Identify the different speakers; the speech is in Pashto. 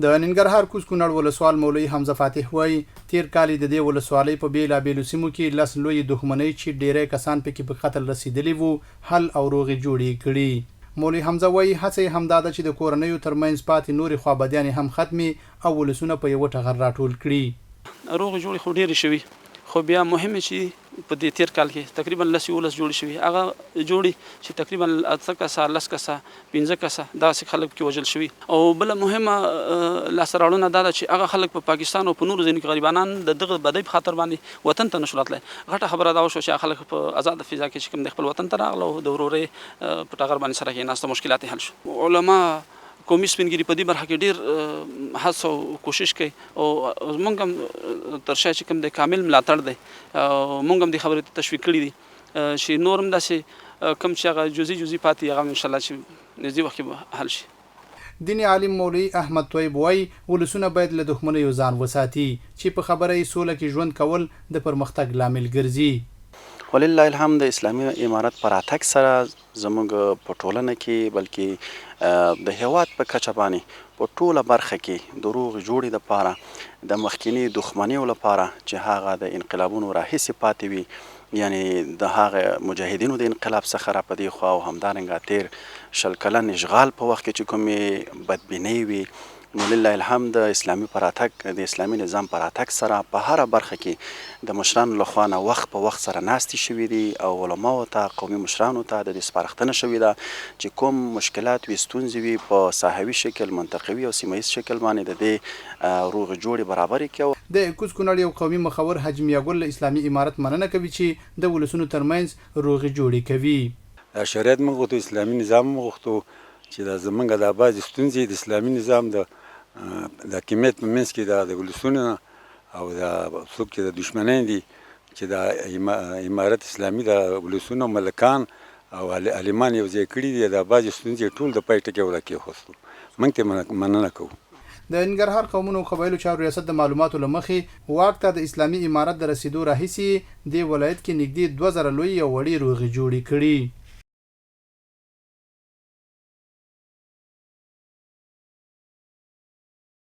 Speaker 1: د ننګرهار کوز کونړ ولسوال مولوي حمزه فاتح وایي تیر کال د دې ولسوالۍ په بیلابېلو سیمو کې لس لویې دښمنۍ چې ډېری کسان پکې په قتل رسېدلي وو حل او روغې جوړې کړي. مولوي حمزه وایي هڅه یې همدا ده چې د کورنیو ترمنځ پاتې نورې خوابدیانې هم ختمې او ولسونه په یوه ټغر راټول کړي.
Speaker 2: روغې جوړې خو ډېرې شوي خو بیا مهم چې په دې تیر کال کې تقریبا 10 جوړې شوي هغه جوړې چې تقریبا 8 کسه 10 کسه 15 کسه داسې خلک کې وژل شوي او بل مهمه لاسته راوړنه دا ده چې هغه خلک په پاکستان او په نورو ځینو کې غریبانان د دغه بدۍ په خاطر باندې وطن ته نشو راتلی. غټه خبره دا وشوه چې خلک په آزاد فضا کې چې کوم د خپل وطن ته راغله او د ورورې په ټغر باندې سره کېناسته مشکلات حل شو. علما قومي سپینګیري په دې برخه کې ډېر هڅه او کوشش کوي او موږ هم تر شا چې کوم د کامل ملاتړ دی موږ هم د خبرې ته تشویق کړي دي چې نور هم داسې کوم چې هغه جزئي پاتې هغه انشاءالله چې نږدې وخت کې حل شي.
Speaker 1: دیني عالم مولوي احمد طیب وایي ولسونه باید له دښمنیو ځان وساتي چې په خبره یې سوله کې ژوند کول د پرمختګ لامل ګرځي.
Speaker 3: ولله الحمد اسلامي امارت پر اتک سره زموږ په ټولنه کې بلکې د هیواد په کچه باندې په ټوله برخه کې د روغ جوړې لپاره د مخکینی دښمنیو لپاره چې هغه د انقلابونو راهیسې پاتې وي یعنی د هغه مجاهدینو د انقلاب څخه را پدې خو او همدارنګه تیر شل کلن اشغال په وخت کې چې کومې بدبینۍ وي نو لله الحمد اسلامي پراتک د اسلامي نظام پراتک سره په هر برخه کې د مشرانو لخوا نه وخت په وخت سره ناستې شوي دي او علماو ته قومي مشرانو ته د دې سپارښتنه شوې ده چې کوم مشکلات وي ستونزې وي په ساحوي شکل منطقوي او سیمه ییز شکل باندې د دې روغې جوړې برابرې کړي.
Speaker 1: د کوز کونړ یو قومي مخور حاجي میاګل اسلامي امارت مننه کوي چې د ولسونو ترمنځ روغې جوړې کوي.
Speaker 4: شریعت موږ ته اسلامي نظام موږ چې دا زمونږ د بعضې ستونزې د اسلامي نظام د حاکمیت په منځ کې د ولسونو او د څوک چې د دشمنان دي چې د امارت اسلامي د ولسونو ملکان او عالمان یو ځای کړي دي د بعضې ستونزې ټول د پای ټکی ولا کېښوستو. موږ ته مننه کوو.
Speaker 1: د ننګرهار قومونو او قبایلو چارو ریاست د معلوماتو له مخې واک ته د اسلامي امارت د رسیدو راهیسې دې ولایت کې نږدې 2000 لوی او وړې روغې جوړې کړي.